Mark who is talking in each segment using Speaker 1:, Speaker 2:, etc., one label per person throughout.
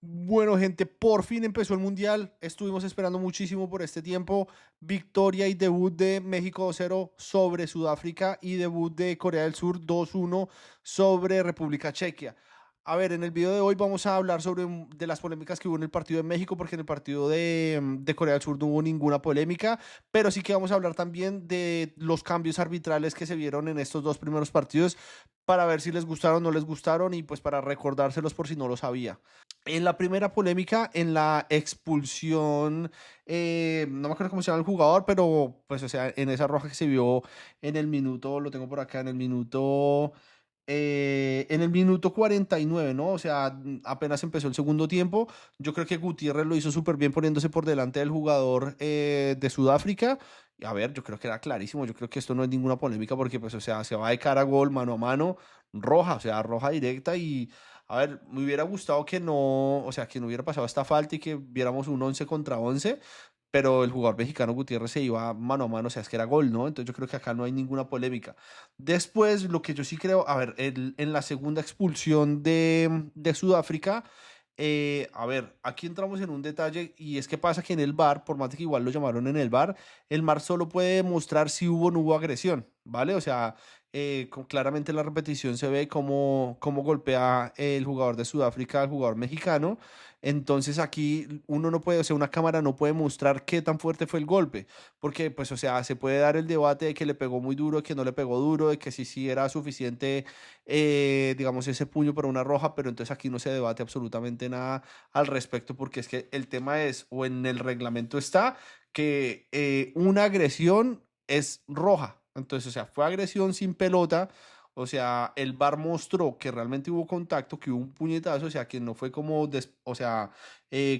Speaker 1: Bueno, gente, por fin empezó el Mundial. Estuvimos esperando muchísimo por este tiempo. Victoria y debut de México 2-0 sobre Sudáfrica y debut de Corea del Sur 2-1 sobre República Chequia. A ver, en el video de hoy vamos a hablar de las polémicas que hubo en el partido de México, porque en el partido de Corea del Sur no hubo ninguna polémica, pero sí que vamos a hablar también de los cambios arbitrales que se vieron en estos dos primeros partidos para ver si les gustaron o no les gustaron y pues para recordárselos por si no lo sabía. En la primera polémica, en la expulsión, no me acuerdo cómo se llama el jugador, pero pues, o sea, en esa roja que se vio en el minuto, lo tengo por acá, en el minuto 49, ¿no? O sea, apenas empezó el segundo tiempo. Yo creo que Gutiérrez lo hizo súper bien poniéndose por delante del jugador de Sudáfrica. Y a ver, yo creo que era clarísimo. Yo creo que esto no es ninguna polémica porque, pues, o sea, se va de cara a gol, mano a mano, roja, o sea, roja directa. Y, a ver, me hubiera gustado que no, o sea, que no hubiera pasado esta falta y que viéramos un 11 contra 11, pero el jugador mexicano Gutiérrez se iba mano a mano, o sea, es que era gol, ¿no? Entonces yo creo que acá no hay ninguna polémica. Después, lo que yo sí creo, a ver, en la segunda expulsión de Sudáfrica, a ver, aquí entramos en un detalle y es que pasa que en el VAR, por más de que igual lo llamaron en el VAR solo puede demostrar si hubo o no hubo agresión, ¿vale? O sea, claramente en la repetición se ve cómo golpea el jugador de Sudáfrica al jugador mexicano. Entonces aquí uno no puede, o sea, una cámara no puede mostrar qué tan fuerte fue el golpe, porque pues, o sea, se puede dar el debate de que le pegó muy duro, de que no le pegó duro, de que sí era suficiente, digamos, ese puño para una roja, pero entonces aquí no se debate absolutamente nada al respecto, porque es que el tema es, o en el reglamento está, que una agresión es roja. Entonces, o sea, fue agresión sin pelota. O sea, el VAR mostró que realmente hubo contacto, que hubo un puñetazo, o sea, que no fue como, o sea,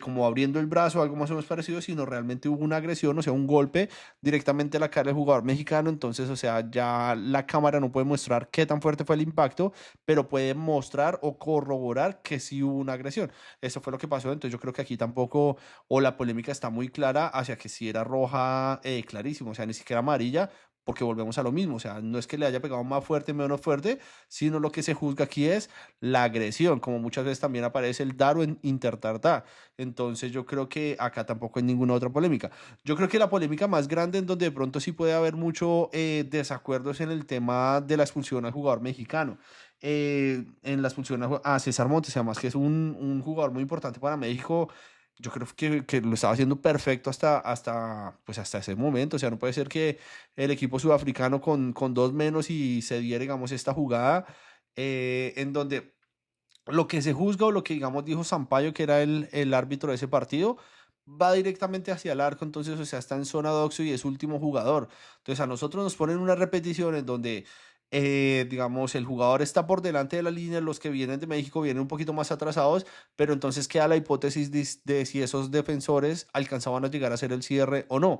Speaker 1: como abriendo el brazo o algo más o menos parecido, sino realmente hubo una agresión, o sea, un golpe directamente a la cara del jugador mexicano. Entonces, o sea, ya la cámara no puede mostrar qué tan fuerte fue el impacto, pero puede mostrar o corroborar que sí hubo una agresión. Eso fue lo que pasó. Entonces, yo creo que aquí tampoco, o la polémica está muy clara hacia que si era roja, clarísimo, o sea, ni siquiera amarilla, porque volvemos a lo mismo, o sea, no es que le haya pegado más fuerte, menos fuerte, sino lo que se juzga aquí es la agresión, como muchas veces también aparece el dar o en intertar dar. Entonces yo creo que acá tampoco hay ninguna otra polémica. Yo creo que la polémica más grande en donde de pronto sí puede haber mucho desacuerdo es en el tema de la expulsión al jugador mexicano. En la expulsión a César Montes, además que es un jugador muy importante para México. Yo creo que lo estaba haciendo perfecto pues hasta ese momento. O sea, no puede ser que el equipo sudafricano con dos menos y se diera, digamos, esta jugada en donde lo que se juzga o lo que, digamos, dijo Sampaio, que era el árbitro de ese partido, va directamente hacia el arco. Entonces, o sea, está en zona doxo y es último jugador. Entonces, a nosotros nos ponen una repetición en donde, digamos, el jugador está por delante de la línea, los que vienen de México vienen un poquito más atrasados, pero entonces queda la hipótesis de si esos defensores alcanzaban a llegar a hacer el cierre o no.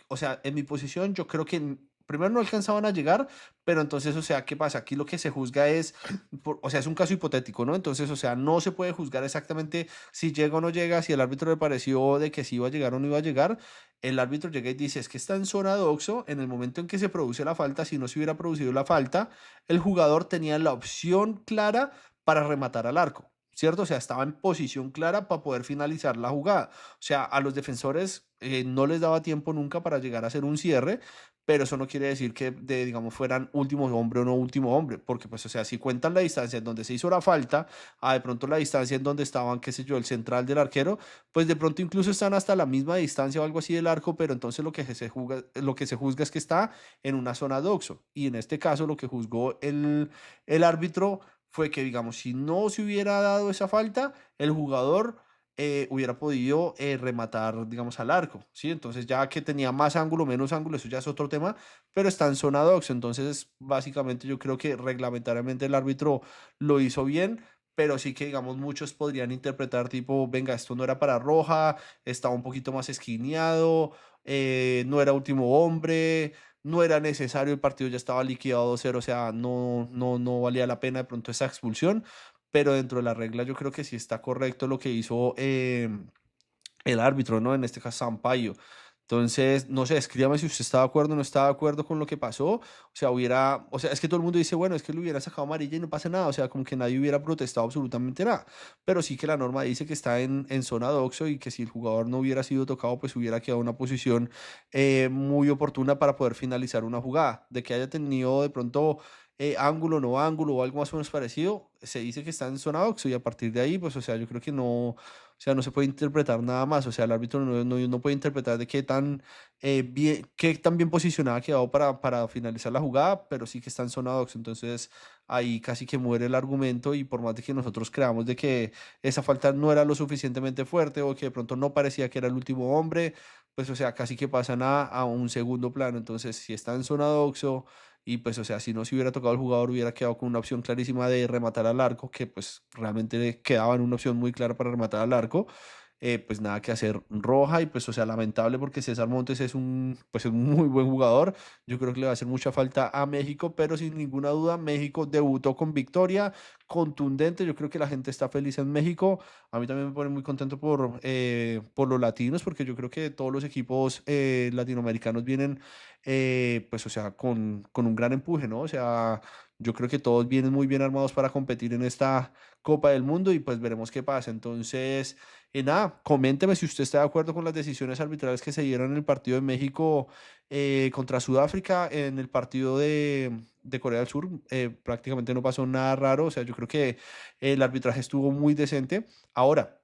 Speaker 1: O sea, en mi posición, yo creo que primero no alcanzaban a llegar, pero entonces, o sea, ¿qué pasa? Aquí lo que se juzga es o sea, es un caso hipotético, ¿no? Entonces, o sea, no se puede juzgar exactamente si llega o no llega, si el árbitro le pareció de que si iba a llegar o no iba a llegar. El árbitro llega y dice, es que está en zona doxo, en el momento en que se produce la falta, si no se hubiera producido la falta, el jugador tenía la opción clara para rematar al arco. ¿Cierto? O sea, estaba en posición clara para poder finalizar la jugada. O sea, a los defensores no les daba tiempo nunca para llegar a hacer un cierre, pero eso no quiere decir que, digamos, fueran último hombre o no último hombre, porque pues, o sea, si cuentan la distancia en donde se hizo la falta, a de pronto la distancia en donde estaban, qué sé yo, el central del arquero, pues de pronto incluso están hasta la misma distancia o algo así del arco, pero entonces lo que se juzga es que está en una zona doxo, y en este caso lo que juzgó el árbitro fue que, digamos, si no se hubiera dado esa falta, el jugador hubiera podido rematar, digamos, al arco, ¿sí? Entonces ya que tenía más ángulo, menos ángulo, eso ya es otro tema, pero está en zona dox. Entonces, básicamente yo creo que reglamentariamente el árbitro lo hizo bien, pero sí que, digamos, muchos podrían interpretar tipo, venga, esto no era para roja, estaba un poquito más esquineado, no era último hombre, no era necesario, el partido ya estaba liquidado 2-0, o sea, no valía la pena de pronto esa expulsión, pero dentro de la regla yo creo que sí está correcto lo que hizo el árbitro, ¿no? En este caso, Sampaio. Entonces, no sé, escríbame si usted está de acuerdo o no está de acuerdo con lo que pasó. O sea, o sea, es que todo el mundo dice, bueno, es que le hubiera sacado amarilla y no pasa nada. O sea, como que nadie hubiera protestado absolutamente nada. Pero sí que la norma dice que está en zona doxo y que si el jugador no hubiera sido tocado, pues hubiera quedado en una posición muy oportuna para poder finalizar una jugada. De que haya tenido de pronto ángulo, no ángulo o algo más o menos parecido, se dice que está en zona doxo y a partir de ahí, pues, o sea, yo creo que no. O sea, no se puede interpretar nada más. O sea, el árbitro no puede interpretar de qué tan bien posicionada ha quedado para finalizar la jugada, pero sí que está en zona dox. Entonces, ahí casi que muere el argumento y por más de que nosotros creamos de que esa falta no era lo suficientemente fuerte o que de pronto no parecía que era el último hombre, pues, o sea, casi que pasan a un segundo plano. Entonces, si está en zona doxo y pues, o sea, si no se hubiera tocado el jugador, hubiera quedado con una opción clarísima de rematar al arco, que pues realmente le quedaba en una opción muy clara para rematar al arco. Pues nada que hacer roja y pues, o sea, lamentable porque César Montes pues es un muy buen jugador. Yo creo que le va a hacer mucha falta a México, pero sin ninguna duda, México debutó con victoria contundente. Yo creo que la gente está feliz en México. A mí también me pone muy contento por los latinos, porque yo creo que todos los equipos latinoamericanos vienen pues, o sea, con un gran empuje, ¿no? O sea, yo creo que todos vienen muy bien armados para competir en esta Copa del Mundo y pues veremos qué pasa. Entonces, nada, coménteme si usted está de acuerdo con las decisiones arbitrales que se dieron en el partido de México contra Sudáfrica, en el partido de Corea del Sur. Prácticamente no pasó nada raro, o sea, yo creo que el arbitraje estuvo muy decente. Ahora,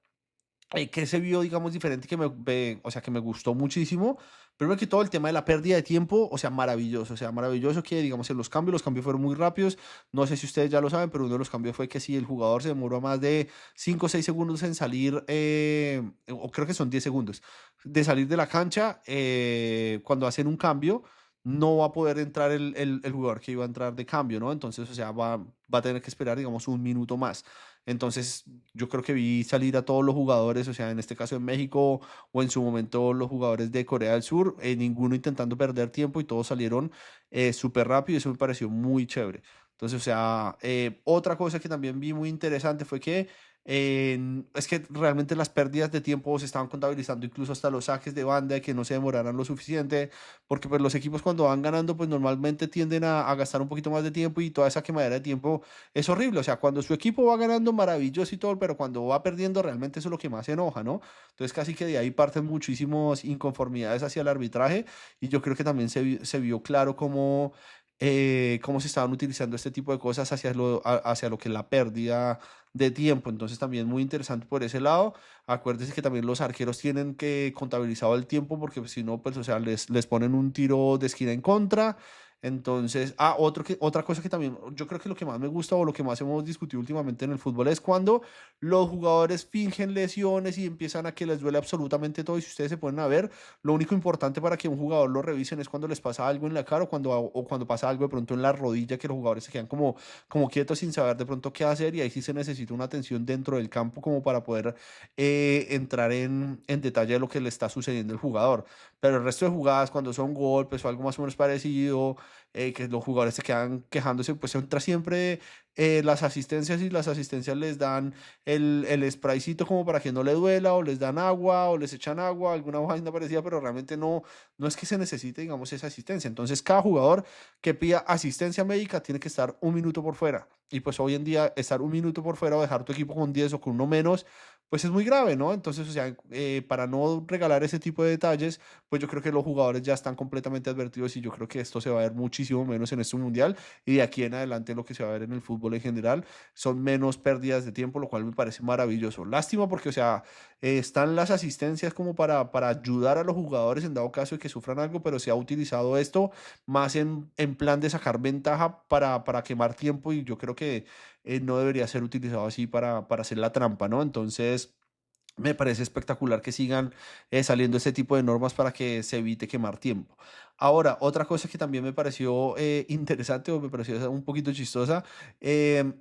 Speaker 1: ¿qué se vio, digamos, diferente o sea, que me gustó muchísimo? Primero que todo, el tema de la pérdida de tiempo, o sea, maravilloso que, digamos, en los cambios fueron muy rápidos. No sé si ustedes ya lo saben, pero uno de los cambios fue que si el jugador se demoró más de 5 o 6 segundos en salir, o creo que son 10 segundos, de salir de la cancha, cuando hacen un cambio, no va a poder entrar el jugador que iba a entrar de cambio, ¿no? Entonces, o sea, va a tener que esperar, digamos, un minuto más. Entonces, yo creo que vi salir a todos los jugadores, o sea, en este caso en México o en su momento los jugadores de Corea del Sur, ninguno intentando perder tiempo y todos salieron súper rápido y eso me pareció muy chévere. Entonces, o sea, otra cosa que también vi muy interesante fue que es que realmente las pérdidas de tiempo se estaban contabilizando incluso hasta los saques de banda, que no se demoraran lo suficiente, porque pues los equipos cuando van ganando pues normalmente tienden a gastar un poquito más de tiempo y toda esa quemadera de tiempo es horrible. O sea, cuando su equipo va ganando, maravilloso y todo, pero cuando va perdiendo, realmente eso es lo que más enoja, ¿no? Entonces, casi que de ahí parten muchísimas inconformidades hacia el arbitraje y yo creo que también se vio claro cómo se estaban utilizando este tipo de cosas hacia lo que es la pérdida de tiempo. Entonces, también muy interesante por ese lado. Acuérdense que también los arqueros tienen que contabilizar el tiempo porque pues, si no, pues, o sea, les ponen un tiro de esquina en contra. Entonces, otra cosa que también yo creo que lo que más me gusta o lo que más hemos discutido últimamente en el fútbol es cuando los jugadores fingen lesiones y empiezan a que les duele absolutamente todo. Y si ustedes se ponen a ver, lo único importante para que un jugador lo revisen es cuando les pasa algo en la cara o cuando pasa algo de pronto en la rodilla, que los jugadores se quedan como quietos sin saber de pronto qué hacer. Y ahí sí se necesita una atención dentro del campo como para poder entrar en detalle de lo que le está sucediendo al jugador. Pero el resto de jugadas, cuando son golpes o algo más o menos parecido, que los jugadores se quedan quejándose, pues entra siempre las asistencias y las asistencias les dan el spraycito como para que no le duela o les dan agua o les echan agua, alguna vaina parecida, pero realmente no es que se necesite, digamos, esa asistencia. Entonces, cada jugador que pida asistencia médica tiene que estar un minuto por fuera. Y pues hoy en día estar un minuto por fuera o dejar tu equipo con 10 o con uno menos, pues es muy grave, ¿no? Entonces, o sea, para no regalar ese tipo de detalles, pues yo creo que los jugadores ya están completamente advertidos y yo creo que esto se va a ver muchísimo menos en este mundial y de aquí en adelante lo que se va a ver en el fútbol en general son menos pérdidas de tiempo, lo cual me parece maravilloso. Lástima porque, o sea, están las asistencias como para ayudar a los jugadores en dado caso de que sufran algo, pero se ha utilizado esto más en plan de sacar ventaja para quemar tiempo y yo creo que no debería ser utilizado así para hacer la trampa, ¿no? Entonces. Me parece espectacular que sigan saliendo este tipo de normas para que se evite quemar tiempo. Ahora, otra cosa que también me pareció interesante o me pareció un poquito chistosa, em,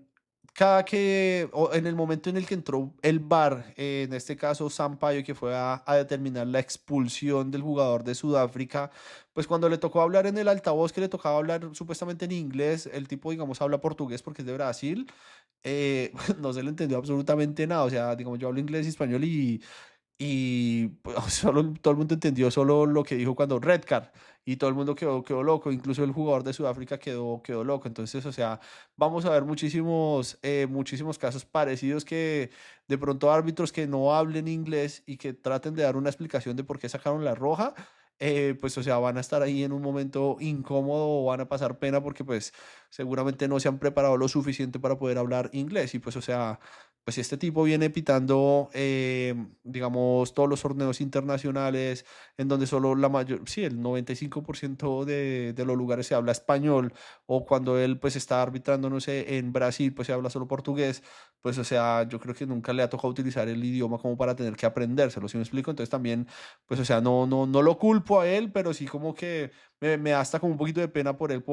Speaker 1: o en el momento en el que entró el VAR, en este caso Sampaio, que fue a determinar la expulsión del jugador de Sudáfrica, pues cuando le tocó hablar en el altavoz, que le tocaba hablar supuestamente en inglés, el tipo, digamos, habla portugués porque es de Brasil, no se le entendió absolutamente nada. O sea, digamos, yo hablo inglés y español y y pues, solo, todo el mundo entendió solo lo que dijo cuando red card y todo el mundo quedó loco, incluso el jugador de Sudáfrica quedó loco. Entonces, o sea, vamos a ver muchísimos casos parecidos que de pronto árbitros que no hablen inglés y que traten de dar una explicación de por qué sacaron la roja. Pues o sea, van a estar ahí en un momento incómodo o van a pasar pena porque pues seguramente no se han preparado lo suficiente para poder hablar inglés y pues o sea, pues si este tipo viene pitando, digamos, todos los torneos internacionales, en donde solo la mayor, sí, el 95% de los lugares se habla español, o cuando él pues está arbitrando, no sé, en Brasil, pues se habla solo portugués, pues o sea, yo creo que nunca le ha tocado utilizar el idioma como para tener que aprendérselo, ¿sí me explico? Entonces también, pues o sea, no lo culpo a él, pero sí como que me da hasta como un poquito de pena por él,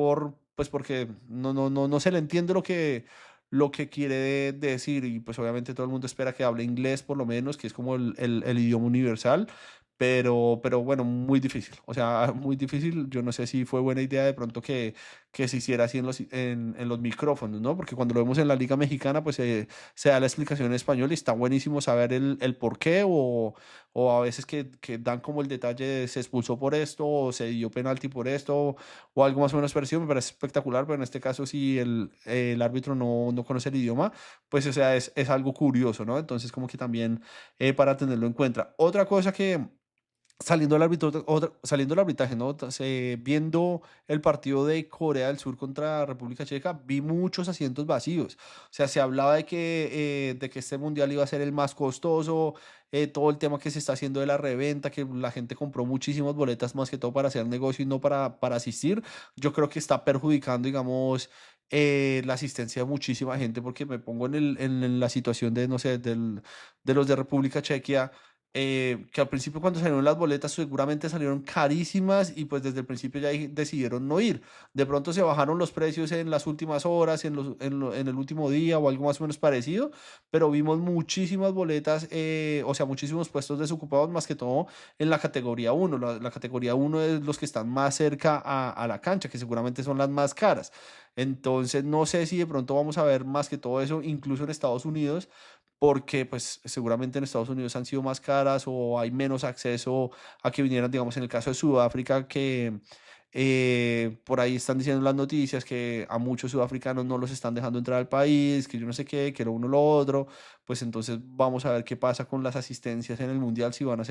Speaker 1: pues porque no se le entiende lo que quiere decir y pues obviamente todo el mundo espera que hable inglés por lo menos, que es como el idioma universal, pero bueno, muy difícil, o sea, muy difícil. Yo no sé si fue buena idea de pronto que se hiciera así en los micrófonos, ¿no? Porque cuando lo vemos en la Liga Mexicana, pues se da la explicación en español y está buenísimo saber el por qué o a veces que dan como el detalle de se expulsó por esto o se dio penalti por esto o algo más o menos parecido, me parece espectacular, pero en este caso si el árbitro no conoce el idioma, pues o sea, es algo curioso, ¿no? Entonces como que también para tenerlo en cuenta. Otra cosa que saliendo del arbitraje, ¿no? Viendo el partido de Corea del Sur contra República Checa, vi muchos asientos vacíos. O sea, se hablaba de que este mundial iba a ser el más costoso, todo el tema que se está haciendo de la reventa, que la gente compró muchísimas boletas más que todo para hacer negocio y no para asistir. Yo creo que está perjudicando, digamos, la asistencia de muchísima gente, porque me pongo en la situación de, no sé, de los de República Chequia, que al principio cuando salieron las boletas seguramente salieron carísimas y pues desde el principio ya decidieron no ir. De pronto se bajaron los precios en las últimas horas, en el último día o algo más o menos parecido, pero vimos muchísimas boletas, o sea, muchísimos puestos desocupados, más que todo en la categoría uno. La categoría uno es los que están más cerca a la cancha, que seguramente son las más caras. Entonces, no sé si de pronto vamos a ver más que todo eso, incluso en Estados Unidos, porque pues seguramente en Estados Unidos han sido más caras o hay menos acceso a que vinieran, digamos, en el caso de Sudáfrica, que por ahí están diciendo las noticias que a muchos sudafricanos no los están dejando entrar al país, que yo no sé qué, que lo uno lo otro, pues entonces vamos a ver qué pasa con las asistencias en el Mundial, si van a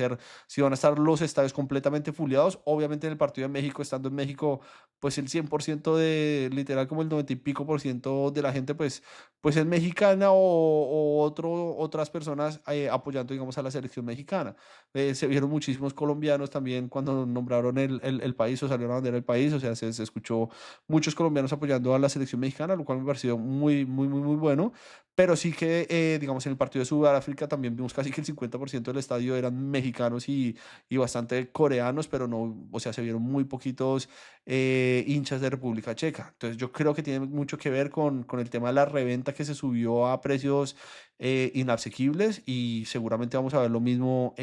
Speaker 1: estar los estadios completamente fuleados. Obviamente en el partido de México, estando en México, pues el 100% literal como el 90 y pico por ciento de la gente, pues es mexicana o otras personas apoyando, digamos, a la selección mexicana. Se vieron muchísimos colombianos también cuando nombraron el país o salieron a bandera del país, o sea, se escuchó muchos colombianos apoyando a la selección mexicana, lo cual me pareció muy bueno. Pero sí que, digamos, en el partido de Sudáfrica también vimos casi que el 50% del estadio eran mexicanos y bastante coreanos, pero no, o sea, se vieron muy poquitos hinchas de República Checa. Entonces yo creo que tiene mucho que ver con el tema de la reventa que se subió a precios inasequibles y seguramente vamos a ver lo mismo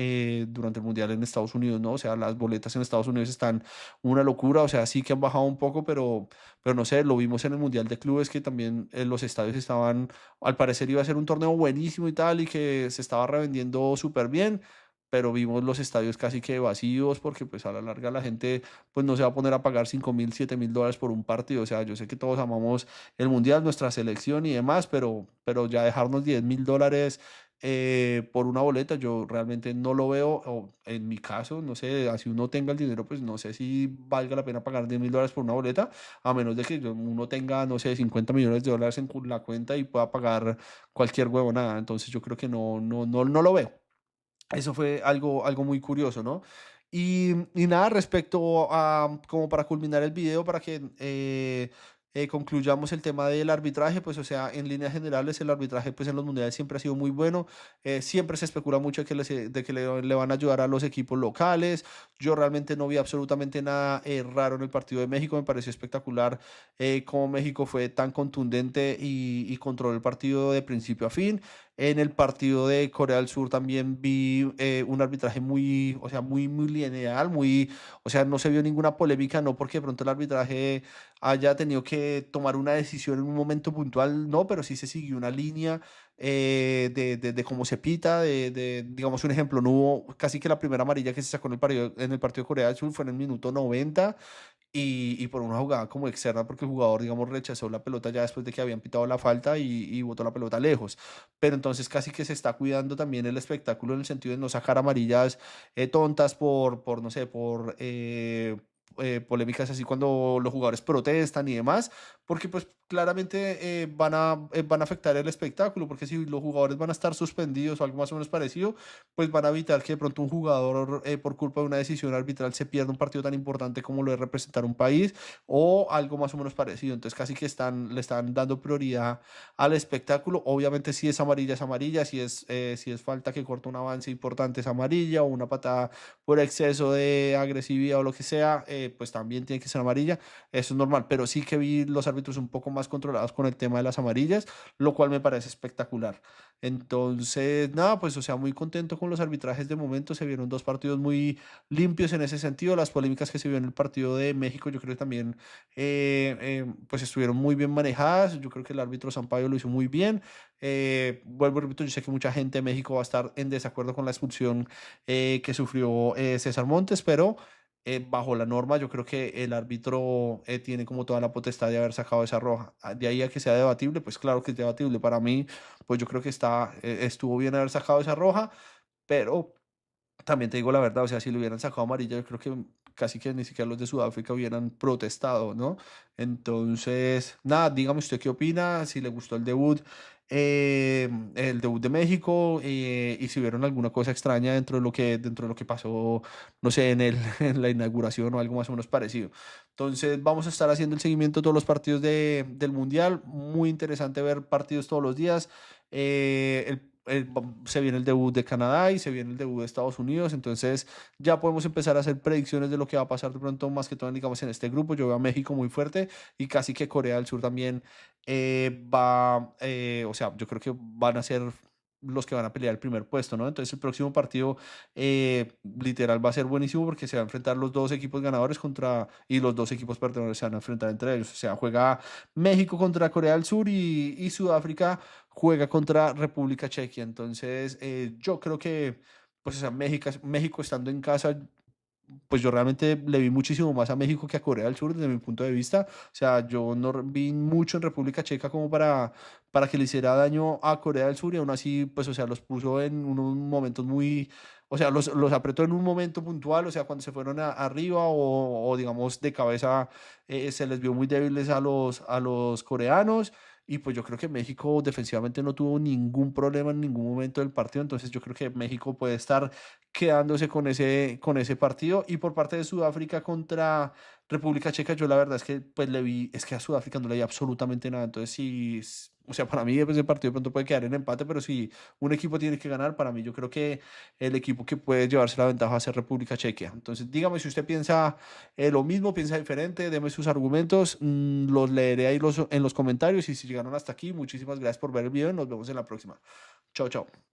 Speaker 1: durante el Mundial en Estados Unidos, ¿no? O sea, las boletas en Estados Unidos están una locura, o sea, sí que han bajado un poco, pero no sé, lo vimos en el Mundial de Clubes que también los estadios estaban, al parecer iba a ser un torneo buenísimo y tal, y que se estaba revendiendo súper bien, pero vimos los estadios casi que vacíos porque pues a la larga la gente pues no se va a poner a pagar 5.000, $7.000 por un partido. O sea, yo sé que todos amamos el Mundial, nuestra selección y demás, pero ya dejarnos $10.000 por una boleta, yo realmente no lo veo, o en mi caso, no sé, así uno tenga el dinero, pues no sé si valga la pena pagar $10.000 por una boleta, a menos de que uno tenga, no sé, $50 millones en la cuenta y pueda pagar cualquier huevonada. Entonces yo creo que no lo veo. Eso fue algo muy curioso, ¿no? Y nada, respecto a, como para culminar el video, para que concluyamos el tema del arbitraje, pues o sea, en líneas generales el arbitraje pues en los mundiales siempre ha sido muy bueno, siempre se especula mucho de que le van a ayudar a los equipos locales. Yo realmente no vi absolutamente nada raro en el partido de México, me pareció espectacular cómo México fue tan contundente y controló el partido de principio a fin. En el partido de Corea del Sur también vi un arbitraje muy, o sea, muy lineal, o sea, no se vio ninguna polémica, no porque de pronto el arbitraje haya tenido que tomar una decisión en un momento puntual, no, pero sí se siguió una línea de cómo se pita, digamos un ejemplo, no hubo casi que la primera amarilla que se sacó en el partido de Corea del Sur fue en el minuto 90 y por una jugada como externa, porque el jugador, digamos, rechazó la pelota ya después de que habían pitado la falta y botó la pelota lejos. Pero entonces casi que se está cuidando también el espectáculo en el sentido de no sacar amarillas tontas no sé, por polémicas así cuando los jugadores protestan y demás, porque pues claramente van a afectar el espectáculo, porque si los jugadores van a estar suspendidos o algo más o menos parecido, pues van a evitar que de pronto un jugador por culpa de una decisión arbitral se pierda un partido tan importante como lo es representar un país o algo más o menos parecido. Entonces casi que le están dando prioridad al espectáculo. Obviamente si es amarilla, si es falta que corta un avance importante es amarilla o una patada por exceso de agresividad o lo que sea, pues también tiene que ser amarilla. Eso es normal, pero sí que vi los árbitros un poco más controlados con el tema de las amarillas, lo cual me parece espectacular. Entonces, nada, pues o sea, muy contento con los arbitrajes de momento. Se vieron dos partidos muy limpios en ese sentido. Las polémicas que se vio en el partido de México, yo creo que también pues estuvieron muy bien manejadas. Yo creo que el árbitro Sampaio lo hizo muy bien. Vuelvo y repito, yo sé que mucha gente de México va a estar en desacuerdo con la expulsión que sufrió César Montes, pero bajo la norma yo creo que el árbitro tiene como toda la potestad de haber sacado esa roja. De ahí a que sea debatible, pues claro que es debatible. Para mí, pues yo creo que estuvo bien haber sacado esa roja, pero también te digo la verdad, o sea, si le hubieran sacado amarilla, yo creo que casi que ni siquiera los de Sudáfrica hubieran protestado, ¿no? Entonces, nada, dígame usted qué opina, si le gustó el debut de México, y si vieron alguna cosa extraña dentro de lo que pasó, no sé, en la inauguración o algo más o menos parecido. Entonces, vamos a estar haciendo el seguimiento de todos los partidos del Mundial. Muy interesante ver partidos todos los días. Se viene el debut de Canadá y se viene el debut de Estados Unidos, entonces ya podemos empezar a hacer predicciones de lo que va a pasar de pronto, más que todo, digamos, en este grupo. Yo veo a México muy fuerte y casi que Corea del Sur también o sea, yo creo que van a ser los que van a pelear el primer puesto, ¿no? Entonces el próximo partido literal va a ser buenísimo porque se van a enfrentar los dos equipos ganadores y los dos equipos perdedores se van a enfrentar entre ellos. O sea, juega México contra Corea del Sur y Sudáfrica juega contra República Chequia. Entonces, yo creo que, pues, o sea, México estando en casa, pues yo realmente le vi muchísimo más a México que a Corea del Sur desde mi punto de vista. O sea, yo no vi mucho en República Checa como para que le hiciera daño a Corea del Sur y aún así, pues, o sea, los puso en unos momentos muy, o sea, los apretó en un momento puntual, o sea, cuando se fueron arriba o digamos de cabeza, se les vio muy débiles a los coreanos. Y pues yo creo que México defensivamente no tuvo ningún problema en ningún momento del partido, entonces yo creo que México puede estar quedándose con ese partido. Y por parte de Sudáfrica contra República Checa, yo la verdad es que pues es que a Sudáfrica no le di absolutamente nada. Entonces sí, o sea, para mí pues, el partido de pronto puede quedar en empate, pero si un equipo tiene que ganar, para mí yo creo que el equipo que puede llevarse la ventaja va a ser República Checa. Entonces dígame si usted piensa lo mismo, piensa diferente, deme sus argumentos, los leeré ahí en los comentarios y si llegaron hasta aquí, muchísimas gracias por ver el video y nos vemos en la próxima. Chao, chao.